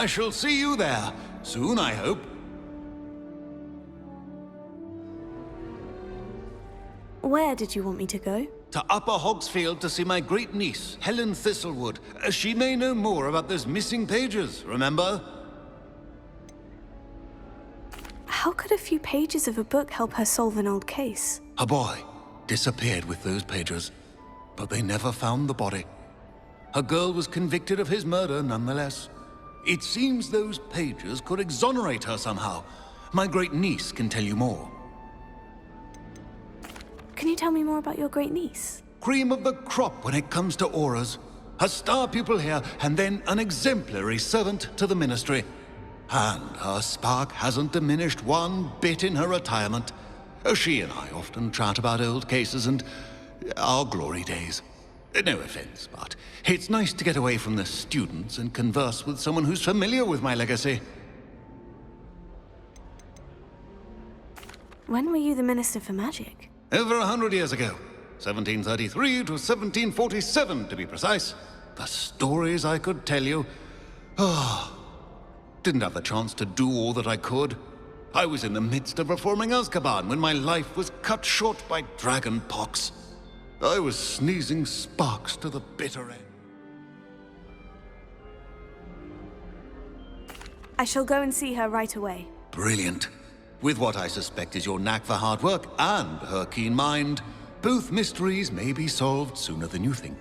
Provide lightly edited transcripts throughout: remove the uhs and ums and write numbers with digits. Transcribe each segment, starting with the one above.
I shall see you there. Soon, I hope. Where did you want me to go? To Upper Hogsfield to see my great niece, Helen Thistlewood. She may know more about those missing pages, remember? How could a few pages of a book help her solve an old case? A boy disappeared with those pages, but they never found the body. A girl was convicted of his murder nonetheless. It seems those pages could exonerate her somehow. My great niece can tell you more. Can you tell me more about your great niece? Cream of the crop when it comes to auras. A star pupil here, and then an exemplary servant to the ministry. And her spark hasn't diminished one bit in her retirement. She and I often chat about old cases and our glory days. No offense, but it's nice to get away from the students and converse with someone who's familiar with my legacy. When were you the Minister for Magic? Over 100 years ago. 1733 to 1747, to be precise. The stories I could tell you. Didn't have the chance to do all that I could. I was in the midst of reforming Azkaban when my life was cut short by dragon pox. I was sneezing sparks to the bitter end. I shall go and see her right away. Brilliant. With what I suspect is your knack for hard work and her keen mind, both mysteries may be solved sooner than you think.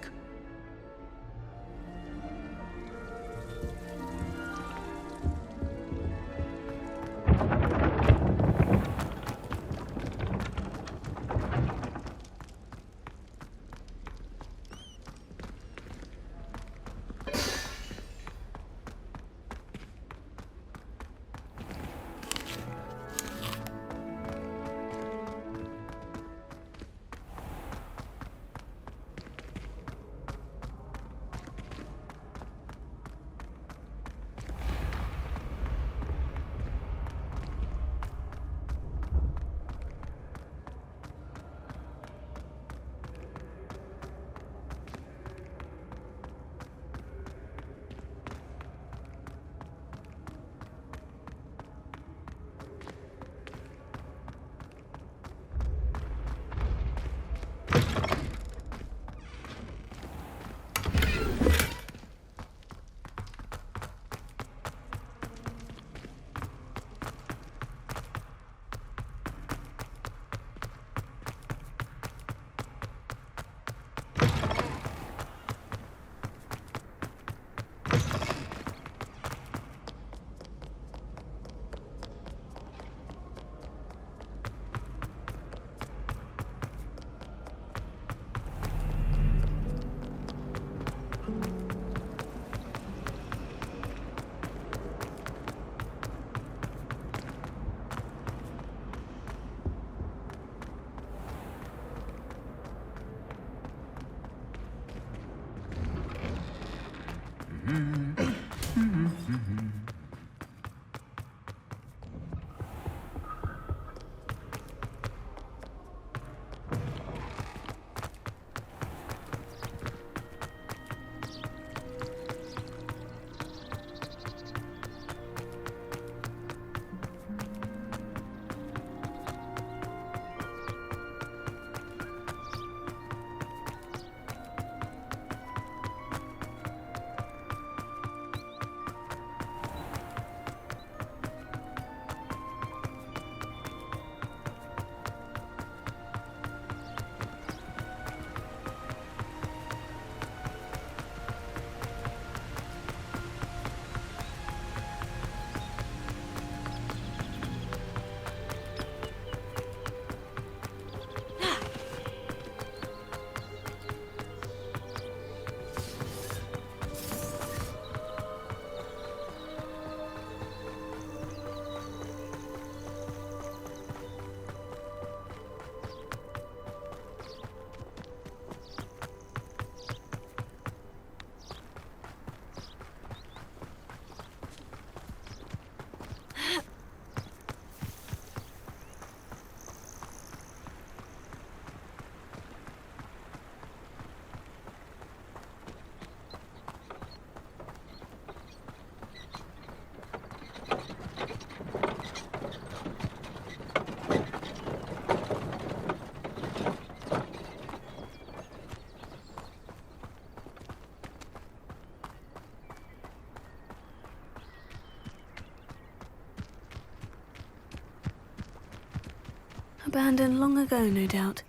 Abandoned long ago, no doubt.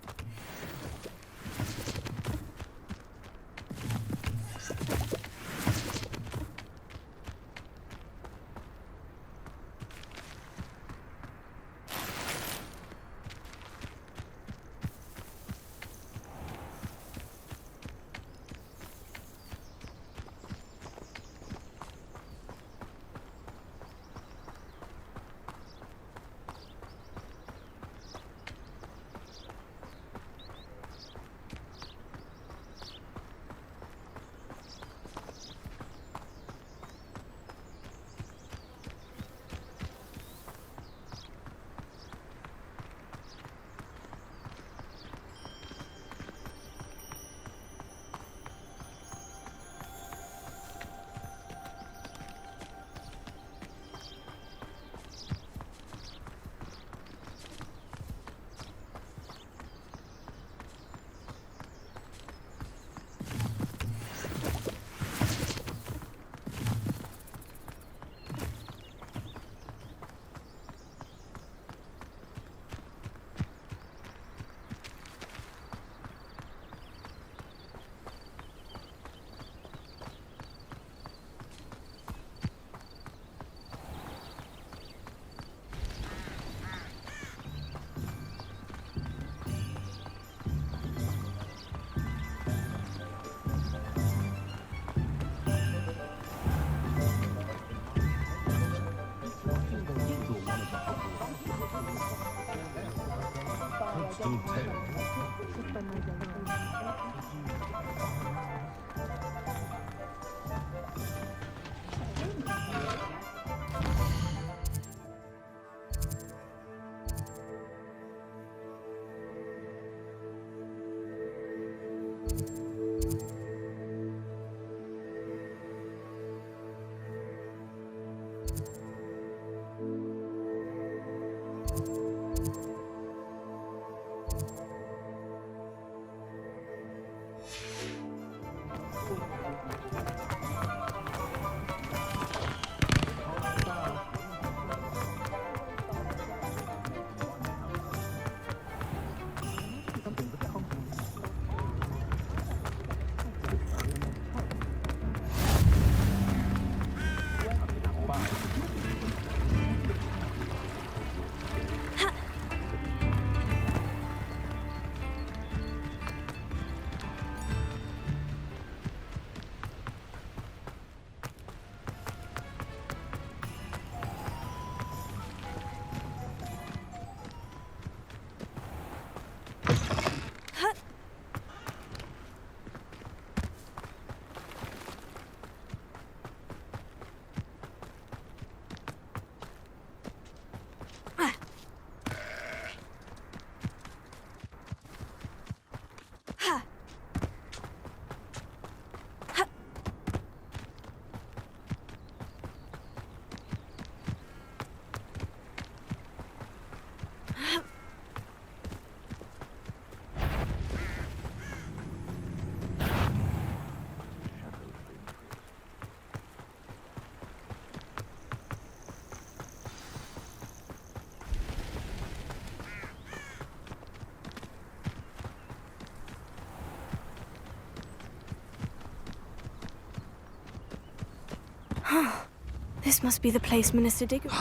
This must be the place Minister Diggory...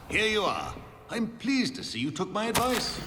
Here you are. I'm pleased to see you took my advice.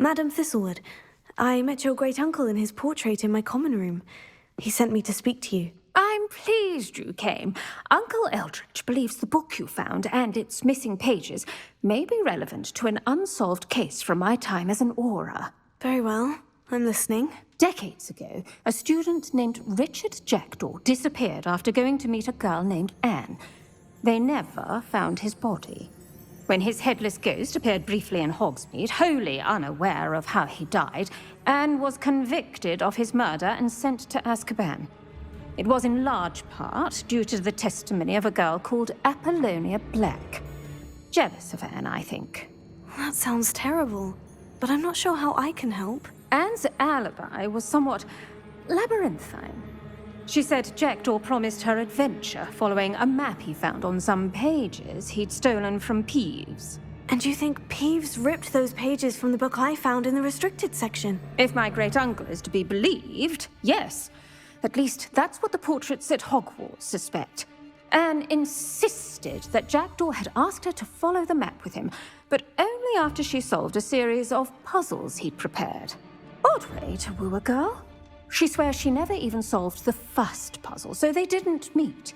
Madam Thistlewood, I met your great-uncle in his portrait in my common room. He sent me to speak to you. I'm pleased you came. Uncle Eldridge believes the book you found and its missing pages may be relevant to an unsolved case from my time as an Auror. Very well. I'm listening. Decades ago, a student named Richard Jackdaw disappeared after going to meet a girl named Anne. They never found his body. When his headless ghost appeared briefly in Hogsmeade, wholly unaware of how he died, Anne was convicted of his murder and sent to Azkaban. It was in large part due to the testimony of a girl called Apollonia Black. Jealous of Anne, I think. That sounds terrible, but I'm not sure how I can help. Anne's alibi was somewhat labyrinthine. She said Jackdaw promised her adventure following a map he found on some pages he'd stolen from Ps5. And you think Ps5 ripped those pages from the book I found in the restricted section? If my great-uncle is to be believed, yes. At least that's what the portraits at Hogwarts suspect. Anne insisted that Jackdaw had asked her to follow the map with him, but only after she solved a series of puzzles he'd prepared. Odd way to woo a girl. She swears she never even solved the first puzzle, so they didn't meet.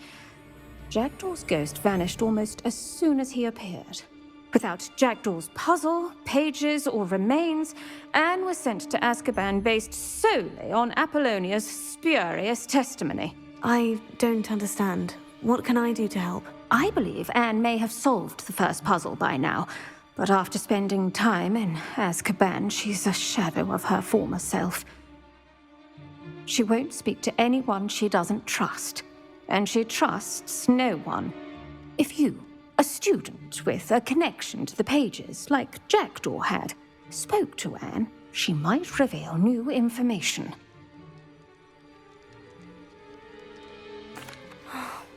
Jackdaw's ghost vanished almost as soon as he appeared. Without Jackdaw's puzzle, pages, or remains, Anne was sent to Azkaban based solely on Apollonia's spurious testimony. I don't understand. What can I do to help? I believe Anne may have solved the first puzzle by now, but after spending time in Azkaban, she's a shadow of her former self. She won't speak to anyone she doesn't trust, and she trusts no one. If you, a student with a connection to the pages, like Jackdaw had, spoke to Anne, she might reveal new information.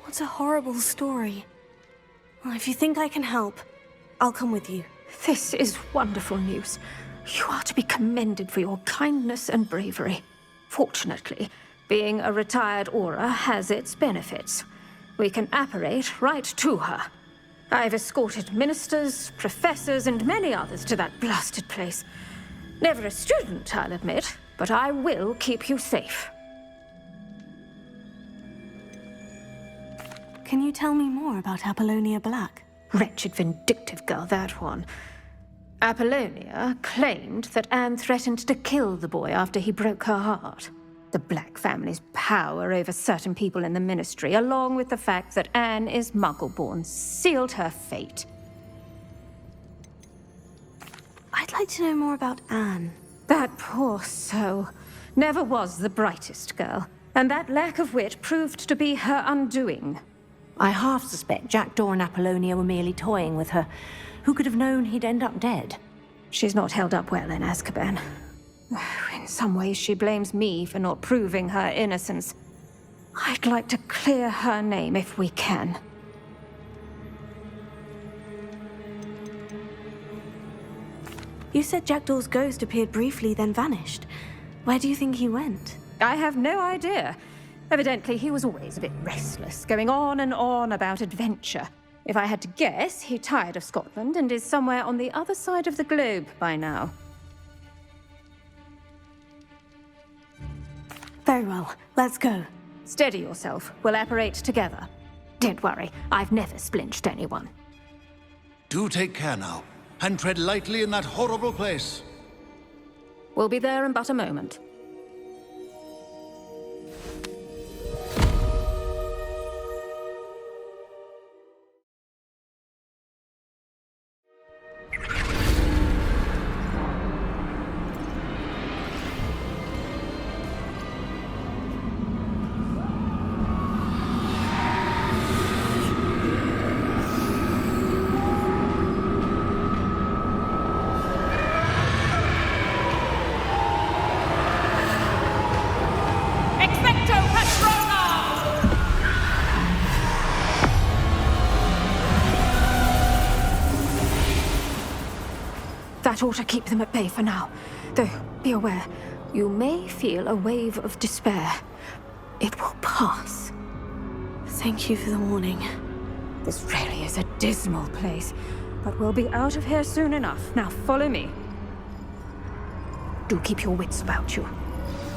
What a horrible story. Well, if you think I can help, I'll come with you. This is wonderful news. You are to be commended for your kindness and bravery. Fortunately, being a retired Auror has its benefits. We can apparate right to her. I've escorted ministers, professors, and many others to that blasted place. Never a student, I'll admit, but I will keep you safe. Can you tell me more about Apollonia Black? Wretched, vindictive girl, that one. Apollonia claimed that Anne threatened to kill the boy after he broke her heart. The Black family's power over certain people in the Ministry, along with the fact that Anne is Muggle-born, sealed her fate. I'd like to know more about Anne. That poor soul never was the brightest girl, and that lack of wit proved to be her undoing. I half suspect Jackdaw and Apollonia were merely toying with her. Who could have known he'd end up dead? She's not held up well in Azkaban. In some ways, she blames me for not proving her innocence. I'd like to clear her name if we can. You said Jackdaw's ghost appeared briefly, then vanished. Where do you think he went? I have no idea. Evidently, he was always a bit restless, going on and on about adventure. If I had to guess, he tired of Scotland and is somewhere on the other side of the globe by now. Very well, let's go. Steady yourself. We'll apparate together. Don't worry, I've never splinched anyone. Do take care now, and tread lightly in that horrible place. We'll be there in but a moment. That ought to keep them at bay for now. Though, be aware, you may feel a wave of despair. It will pass. Thank you for the warning. This really is a dismal place, but we'll be out of here soon enough. Now follow me. Do keep your wits about you.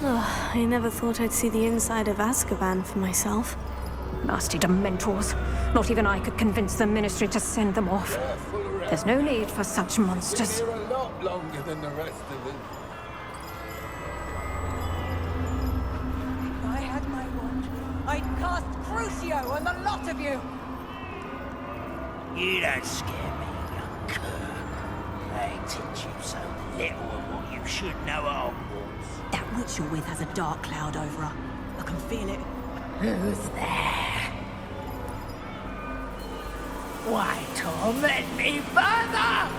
Oh, I never thought I'd see the inside of Azkaban for myself. Nasty Dementors. Not even I could convince the Ministry to send them off. There's no need for such monsters. You're a lot longer than the rest of them. If I had my wand, I'd cast Crucio on the lot of you! You don't scare me, young cur. They teach you so little of what you should know at Hogwarts. That witch you're with has a dark cloud over her. I can feel it. Who's there? Why torment me further?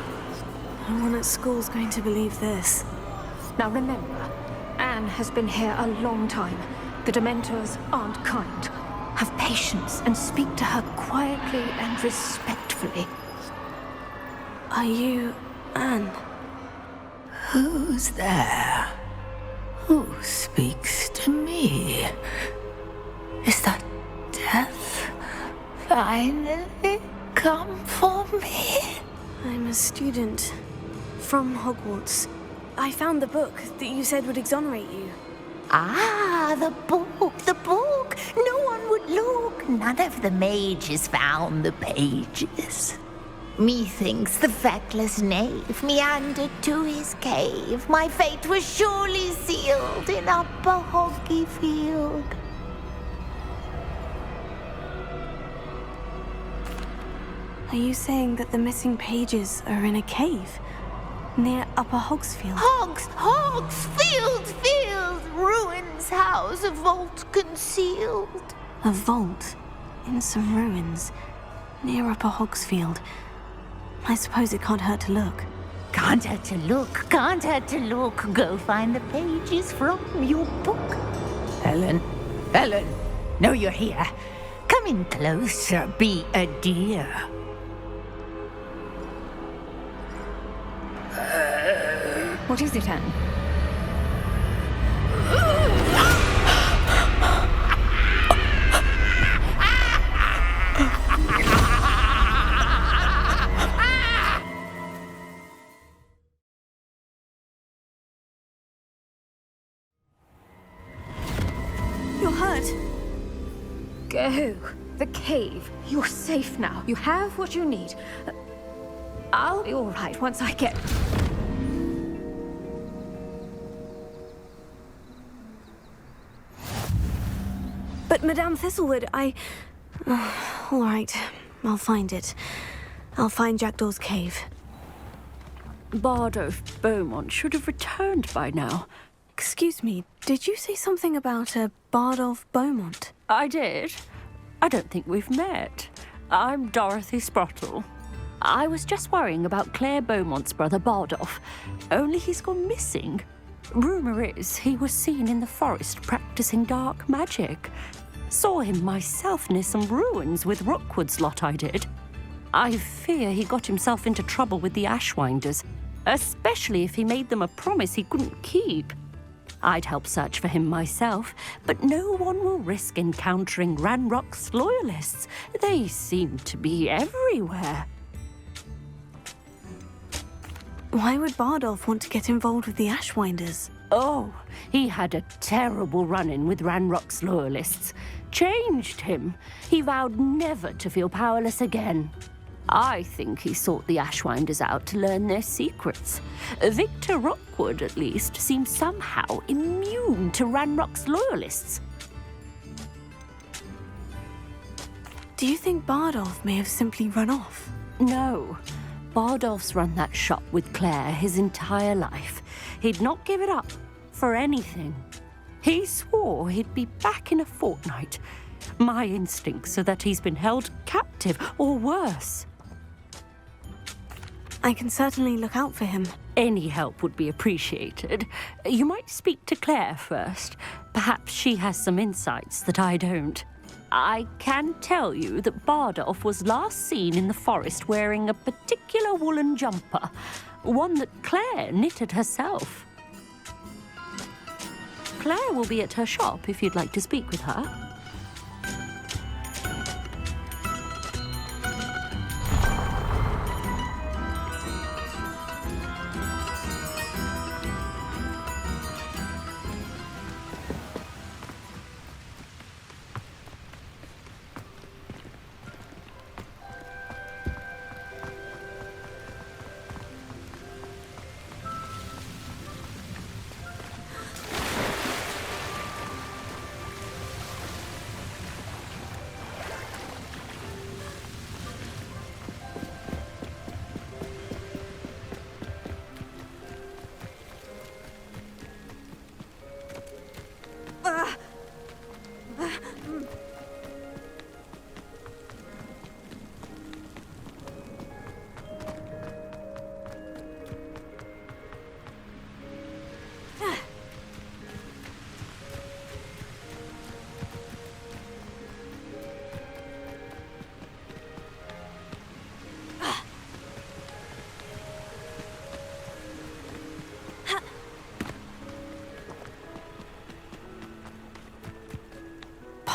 No one at school's going to believe this. Now remember, Anne has been here a long time. The Dementors aren't kind. Have patience and speak to her quietly and respectfully. Are you Anne? Who's there? Who speaks to me? Is that death finally come for me? I'm a student from Hogwarts. I found the book that you said would exonerate you. Ah, the book, the book. No one would look. None of the mages found the pages. Methinks the feckless knave meandered to his cave. My fate was surely sealed in Upper Hoggyfield. Are you saying that the missing pages are in a cave near Upper Hogsfield? Hogsfield, ruins house, a vault concealed. A vault in some ruins near Upper Hogsfield. I suppose it can't hurt to look. Can't hurt to look, can't hurt to look. Go find the pages from your book. Ellen, know you're here. Come in closer, be a dear. What is it, Anne? You're hurt. Go. The cave. You're safe now. You have what you need. I'll be all right once I get... But Madame Thistlewood, all right, I'll find it. I'll find Jackdaw's cave. Bardolph Beaumont should have returned by now. Excuse me, did you say something about a Bardolph Beaumont? I did. I don't think we've met. I'm Dorothy Sprottle. I was just worrying about Claire Beaumont's brother Bardolph, only he's gone missing. Rumour is he was seen in the forest practicing dark magic. Saw him myself near some ruins with Rookwood's lot I did. I fear he got himself into trouble with the Ashwinders, especially if he made them a promise he couldn't keep. I'd help search for him myself, but no one will risk encountering Ranrock's loyalists. They seem to be everywhere. Why would Bardolph want to get involved with the Ashwinders? Oh, he had a terrible run-in with Ranrock's loyalists. Changed him. He vowed never to feel powerless again. I think he sought the Ashwinders out to learn their secrets. Victor Rookwood, at least, seems somehow immune to Ranrock's loyalists. Do you think Bardolph may have simply run off? No. Bardolph's run that shop with Claire his entire life. He'd not give it up for anything. He swore he'd be back in a fortnight. My instincts are that he's been held captive, or worse. I can certainly look out for him. Any help would be appreciated. You might speak to Claire first. Perhaps she has some insights that I don't. I can tell you that Bardolph was last seen in the forest wearing a particular woolen jumper, one that Claire knitted herself. Claire will be at her shop if you'd like to speak with her.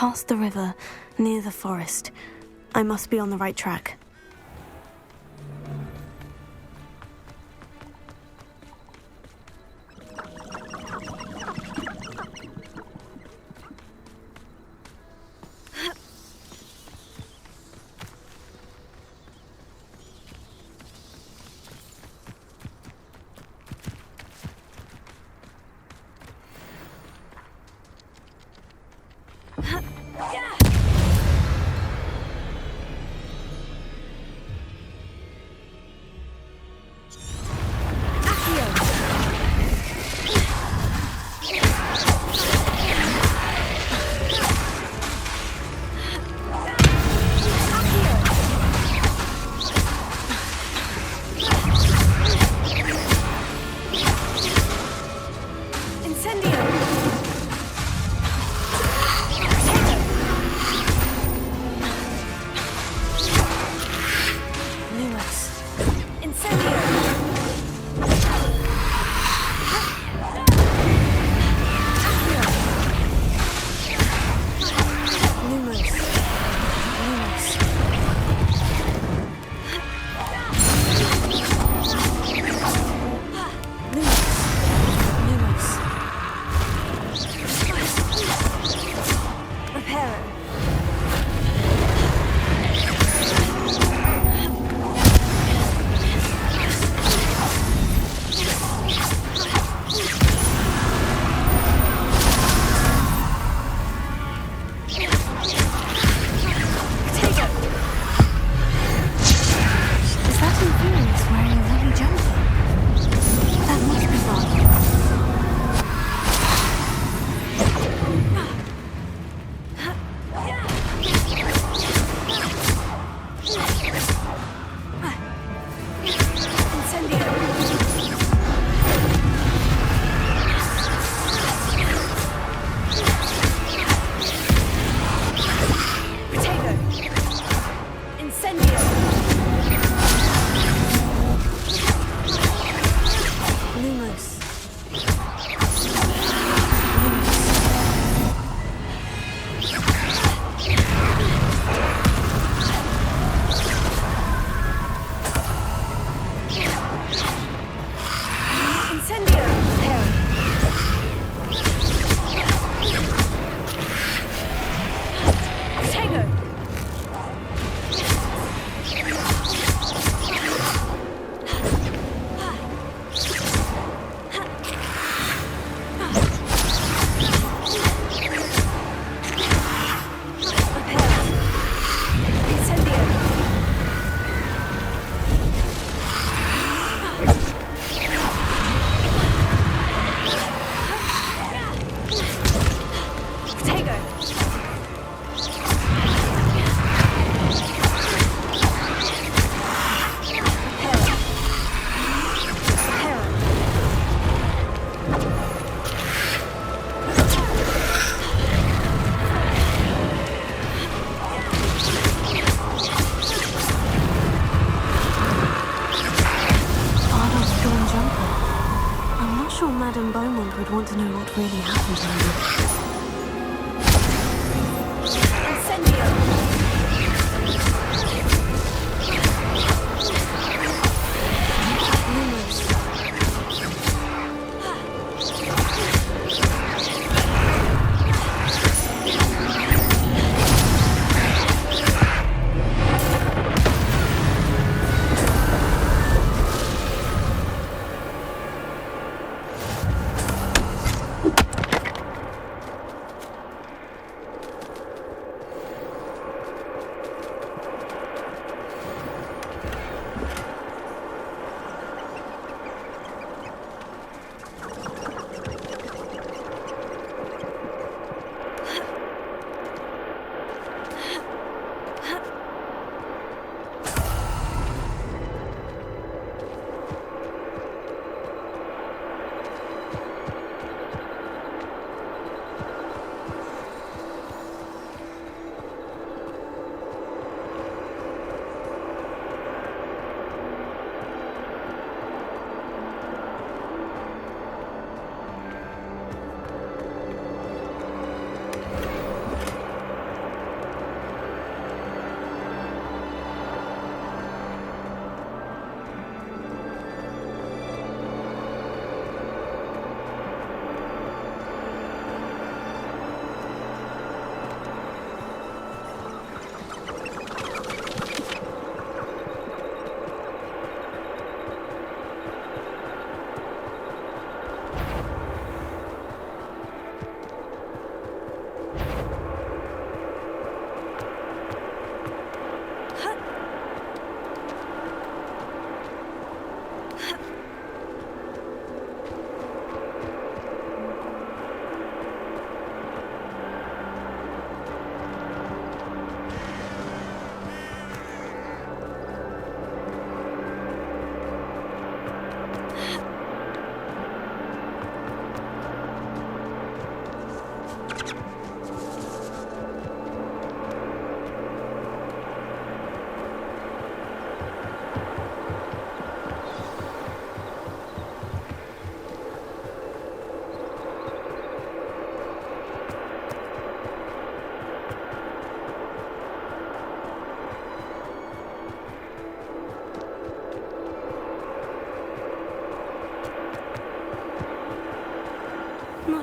past the river, near the forest. I must be on the right track. Want to know what really happened to him.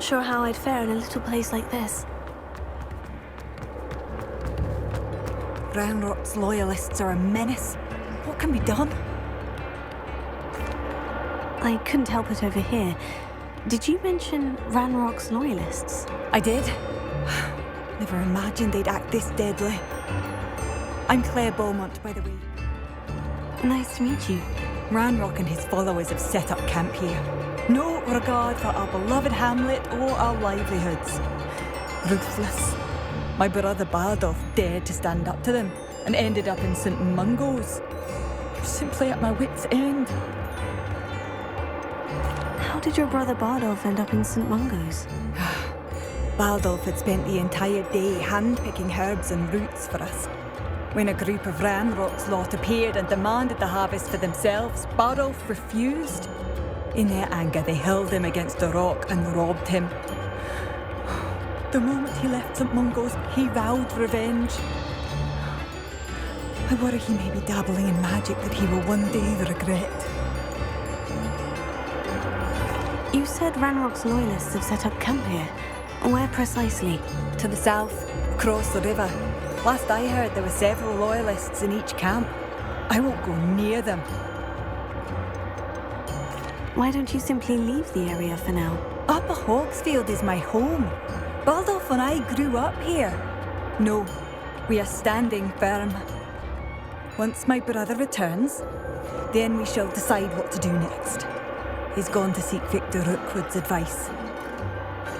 not sure how I'd fare in a little place like this. Ranrock's loyalists are a menace. What can be done? I couldn't help it over here. Did you mention Ranrock's loyalists? I did. Never imagined they'd act this deadly. I'm Claire Beaumont, by the way. Nice to meet you. Ranrock and his followers have set up camp here. No regard for our beloved hamlet or our livelihoods. Ruthless. My brother Bardolph dared to stand up to them and ended up in St. Mungo's. I'm simply at my wit's end. How did your brother Bardolph end up in St. Mungo's? Bardolph had spent the entire day hand-picking herbs and roots for us. When a group of Ranrock's lot appeared and demanded the harvest for themselves, Bardolph refused. In their anger, they hurled him against a rock and robbed him. The moment he left St. Mungo's, he vowed revenge. I worry he may be dabbling in magic that he will one day regret. You said Ranrock's loyalists have set up camp here. Where precisely? To the south, across the river. Last I heard, there were several loyalists in each camp. I won't go near them. Why don't you simply leave the area for now? Upper Hawksfield is my home. Bardolph and I grew up here. No, we are standing firm. Once my brother returns, then we shall decide what to do next. He's gone to seek Victor Rookwood's advice.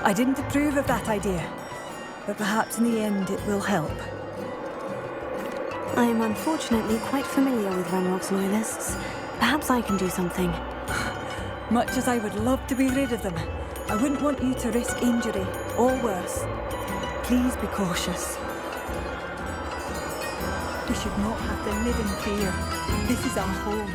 I didn't approve of that idea, but perhaps in the end it will help. I am unfortunately quite familiar with Ranrock's loyalists. Perhaps I can do something. Much as I would love to be rid of them, I wouldn't want you to risk injury, or worse. Please be cautious. We should not have to live in fear. This is our home.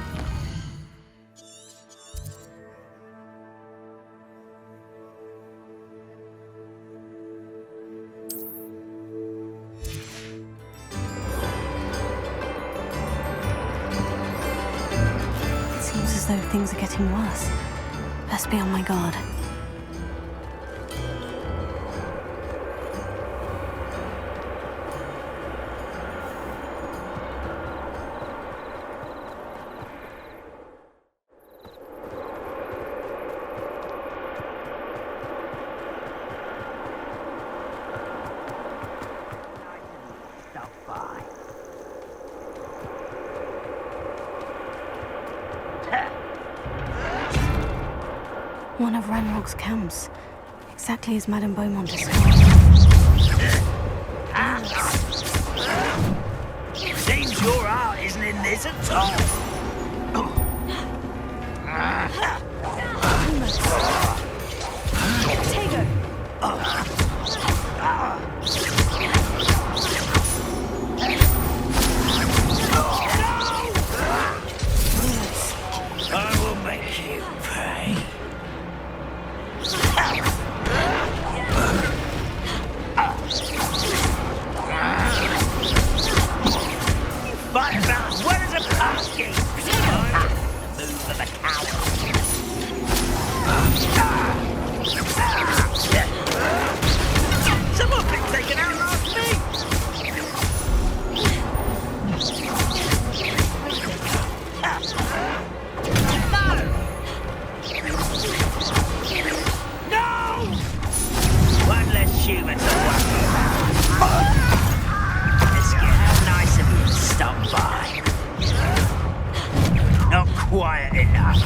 It seems as though things are getting worse. Best be on my guard. One of Ranrock's camps. Exactly as Madame Beaumont described. Seems your art isn't in this at all. Potato! I will make you pay. Fight about as well as a pasky. The move of a coward. Someone been taken out last week. No! One less human to worry about. How nice of you to stop by. Not quiet enough.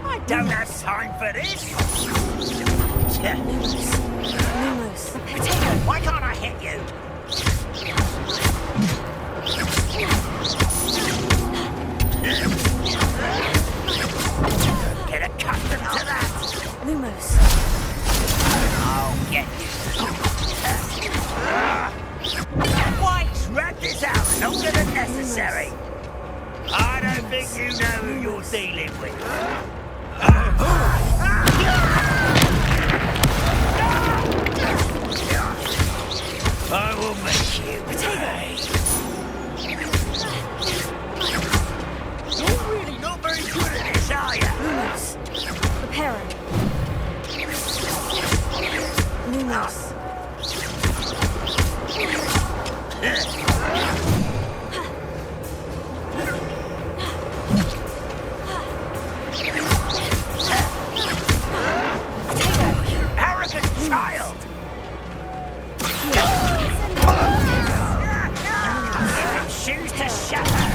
I don't have time for this. Lumos. Potato, why can't I hit you? Get accustomed to that. Lumos. I'll get you. Why drag this out longer than necessary? I don't think you know who you're dealing with. I will make you pay. You're really not very good at this, are you? Lumos. Prepare.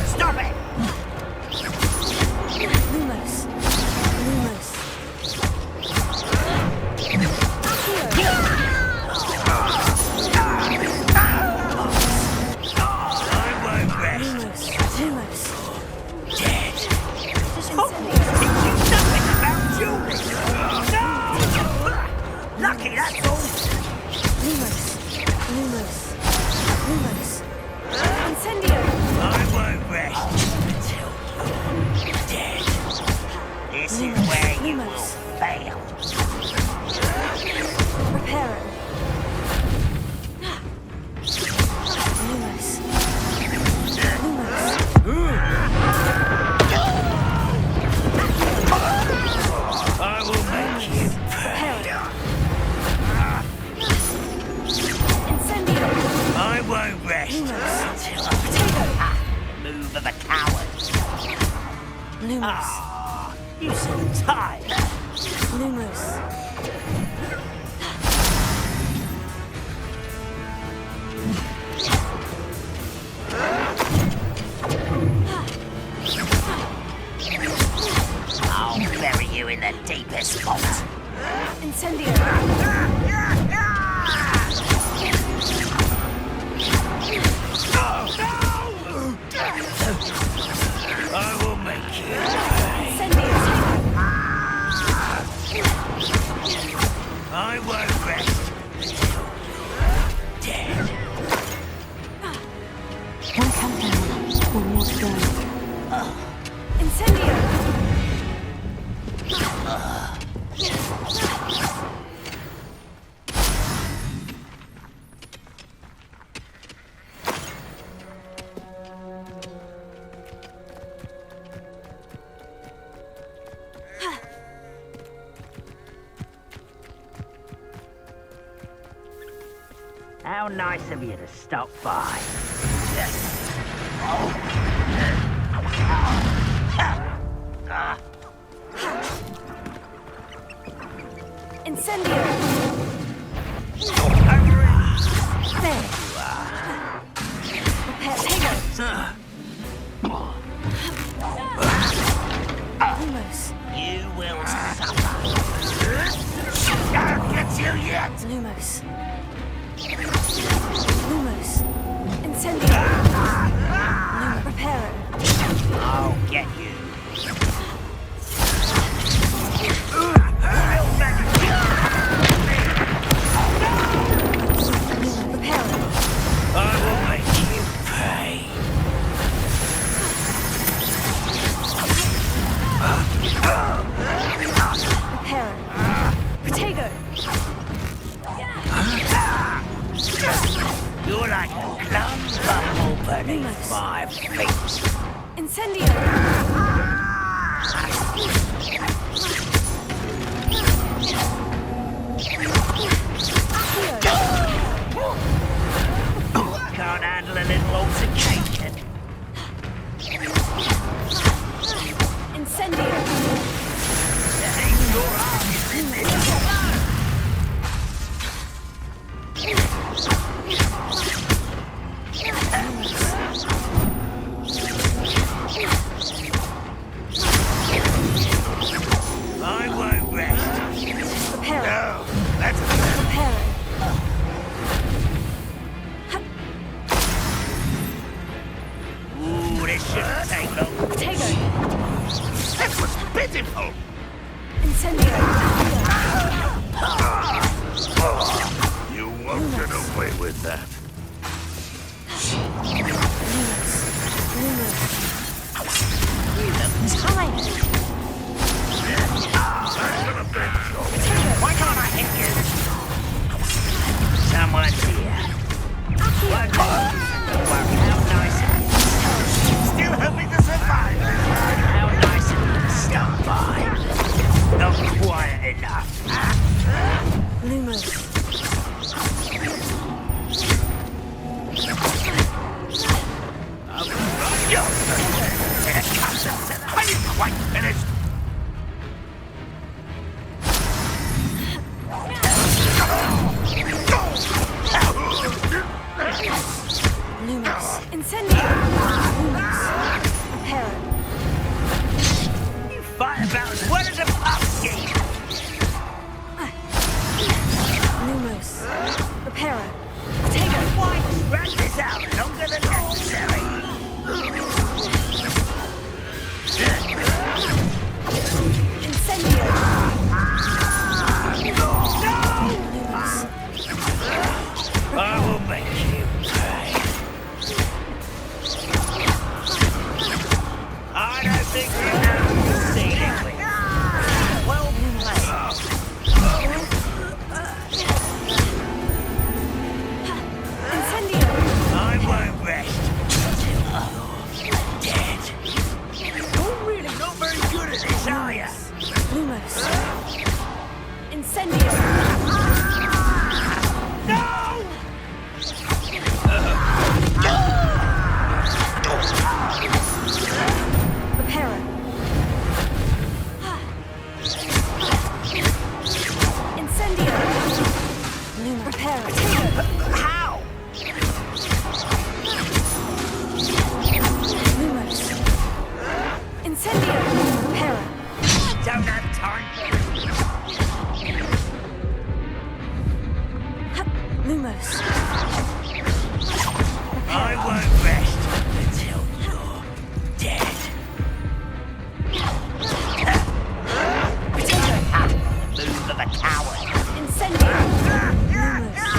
Stop it! Lumos. Lumos. I won't rest. Lumos. Dead. Teach you nothing about Julie. No! Lucky, that's all. Lumos. Lumos. Lumos. Incendio. I won't rest until you're dead. This is where you will fail. Reparo. Lumos. I will make you pay. Incendio. I won't rest until I move of a coward. Lumos. You seem tired. Lumos. I'll bury you in the deepest vault. Incendio. I will make you. Incendio. I won't rest until you're dead. One countdown. One more to go. Incendio. How nice of you to stop by. Incendio. There you are. Reparo. Lumos. You will suffer. I'll get you yet. Lumos. Lumos. Incendio. Reparo. I'll get you. Reparo. I will make you pay. Reparo. Protego. You're like a clumsy bumble beneath my feet. Incendio. Can't handle a little altercation. Incendio. Your arm is in this. I won't rest. Reparo. No, that's Reparo. Ooh, this shouldn't take long. Protego. That was pitiful. Incendio. You won't get away with that. Tired. Why can't I hit you? Someone's here. One more. How nice of you. Still hoping to survive. How nice of you to stop by. Not quiet enough. Lumos. Are you quite finished? Lumos. Incendio. Lumos. Lumos. Incendio. Reparo. Incendio. Lumos. Reparo. How? Lumos. Incendio. Reparo. Don't have time. Lumos. I won't rest until you're dead. The move of a coward. Incendio. Lumos.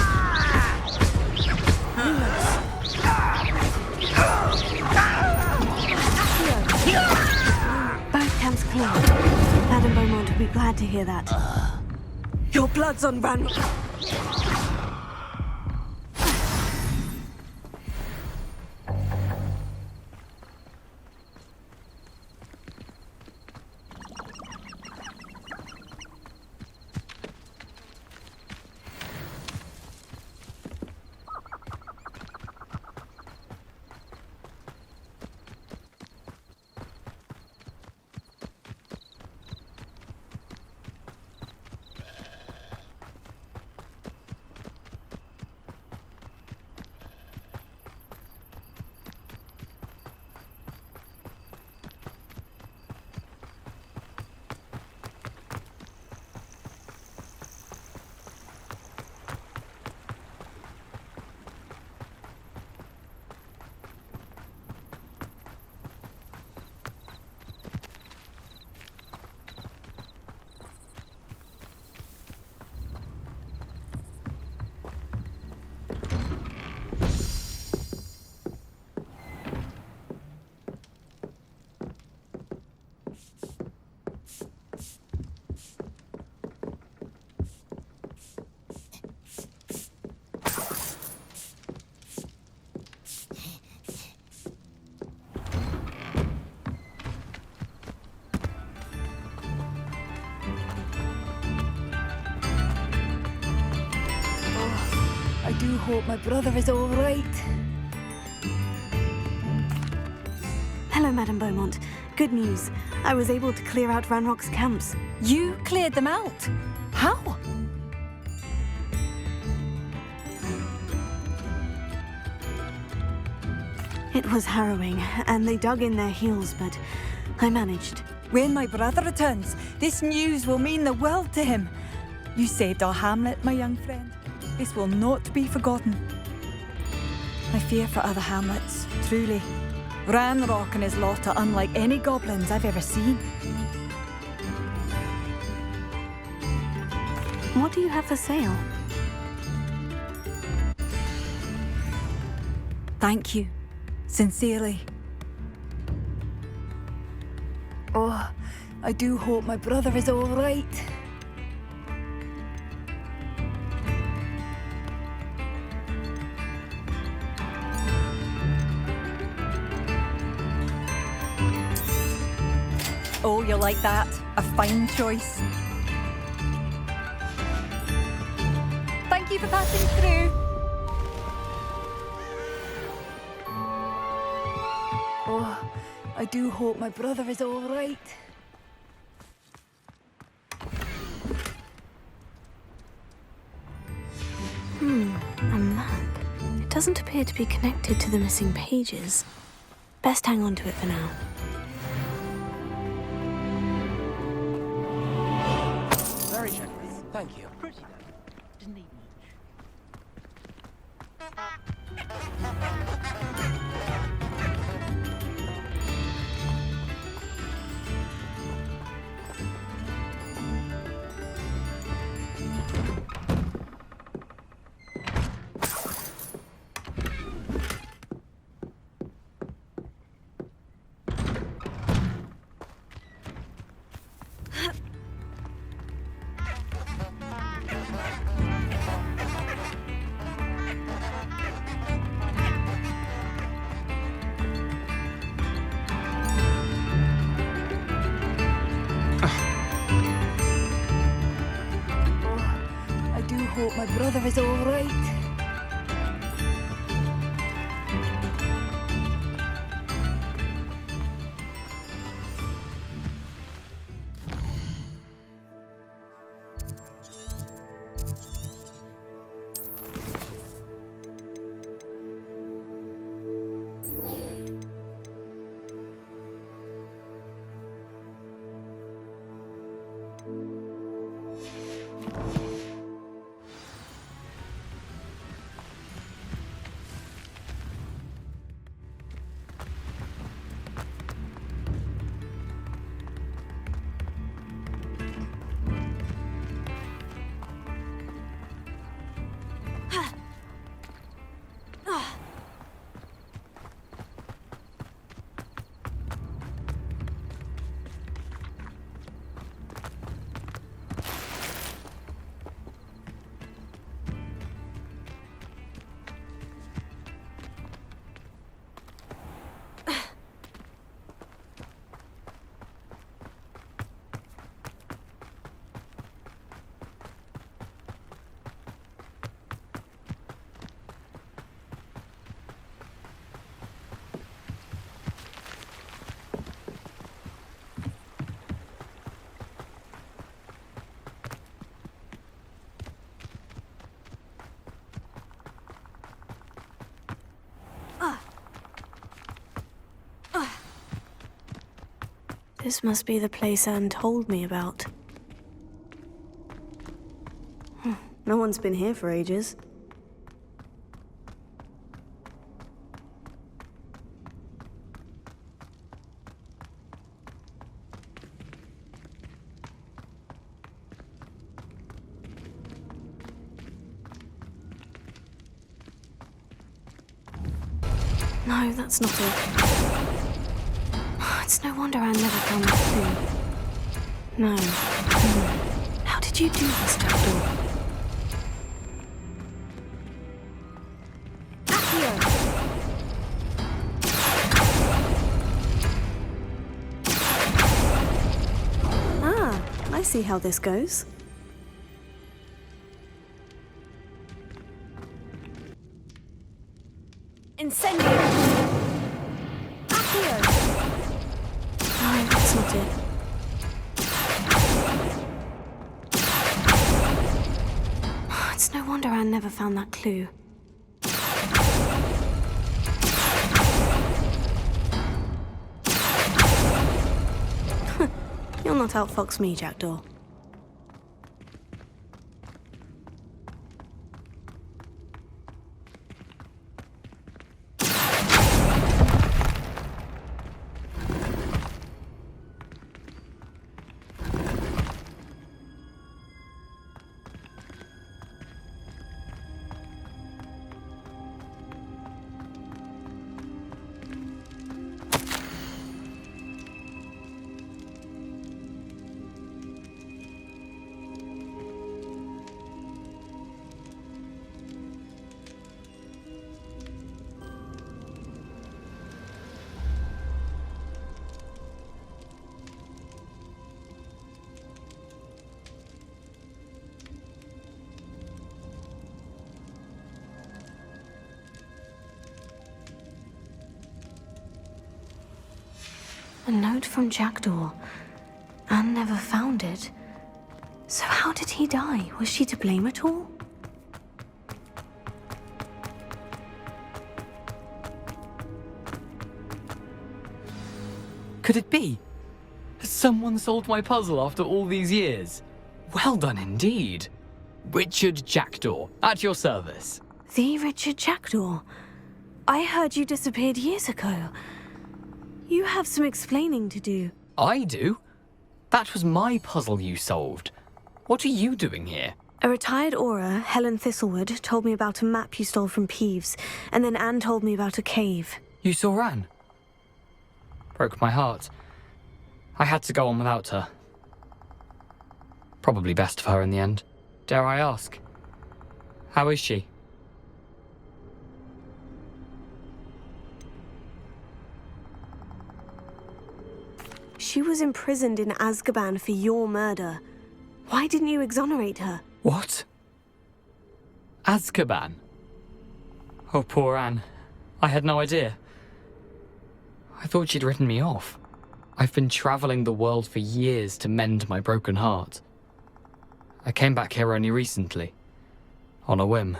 Both camps clear. Madame Beaumont will be glad to hear that. Your blood's on Ran. I do hope my brother is all right. Hello, Madame Beaumont. Good news. I was able to clear out Ranrock's camps. You cleared them out? How? It was harrowing, and they dug in their heels, but I managed. When my brother returns, this news will mean the world to him. You saved our hamlet, my young friend. This will not be forgotten. I fear for other hamlets, truly. Ranrock and his lot are unlike any goblins I've ever seen. What do you have for sale? Thank you. Sincerely. Oh, I do hope my brother is all right. Oh, you like that? A fine choice. Thank you for passing through. Oh, I do hope my brother is all right. A map. It doesn't appear to be connected to the missing pages. Best hang on to it for now. Very generous. Thank you. Pretty nice. Didn't need hope my brother is all right. This must be the place Anne told me about. No one's been here for ages. No, that's not it. It's no wonder Anne never found that clue. No. How did you do this, Jackdaw? Ah, I see how this goes. Incendio! No, that's not it. It's no wonder Anne never found that clue. You'll not outfox me, Jackdaw. A note from Jackdaw. Anne never found it. So how did he die? Was she to blame at all? Could it be? Has someone solved my puzzle after all these years? Well done indeed. Richard Jackdaw, at your service. The Richard Jackdaw? I heard you disappeared years ago. You have some explaining to do. I do? That was my puzzle you solved. What are you doing here? A retired Aura, Helen Thistlewood, told me about a map you stole from Ps5, and then Anne told me about a cave. You saw Anne? Broke my heart. I had to go on without her. Probably best for her in the end. Dare I ask? How is she? She was imprisoned in Azkaban for your murder. Why didn't you exonerate her? What? Azkaban. Oh, poor Anne. I had no idea. I thought she'd written me off. I've been traveling the world for years to mend my broken heart. I came back here only recently, on a whim.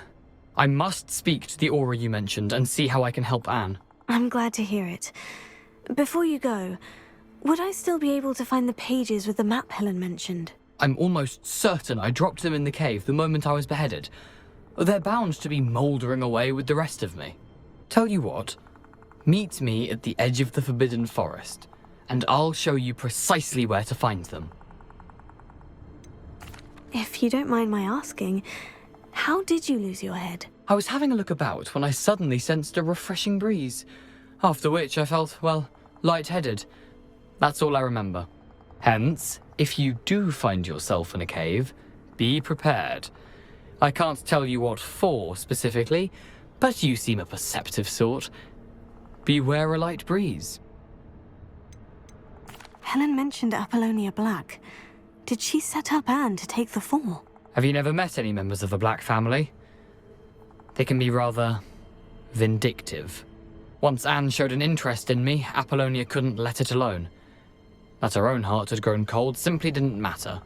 I must speak to the Aura you mentioned and see how I can help Anne. I'm glad to hear it. Before you go, would I still be able to find the pages with the map Helen mentioned? I'm almost certain I dropped them in the cave the moment I was beheaded. They're bound to be mouldering away with the rest of me. Tell you what, meet me at the edge of the Forbidden Forest, and I'll show you precisely where to find them. If you don't mind my asking, how did you lose your head? I was having a look about when I suddenly sensed a refreshing breeze, after which I felt, well, lightheaded. That's all I remember. Hence, if you do find yourself in a cave, be prepared. I can't tell you what for specifically, but you seem a perceptive sort. Beware a light breeze. Helen mentioned Apollonia Black. Did she set up Anne to take the fall? Have you never met any members of the Black family? They can be rather vindictive. Once Anne showed an interest in me, Apollonia couldn't let it alone. That her own heart had grown cold simply didn't matter.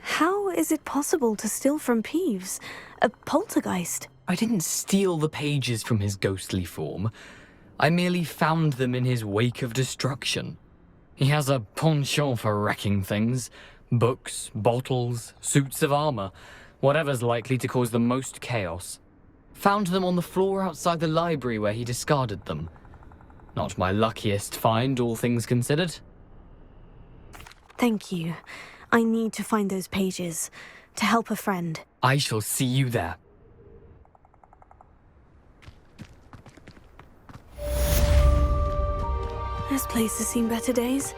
How is it possible to steal from Ps5? A poltergeist? I didn't steal the pages from his ghostly form. I merely found them in his wake of destruction. He has a penchant for wrecking things. Books, bottles, suits of armor, whatever's likely to cause the most chaos. Found them on the floor outside the library where he discarded them. Not my luckiest find, all things considered. Thank you. I need to find those pages to help a friend. I shall see you there. This place has seen better days.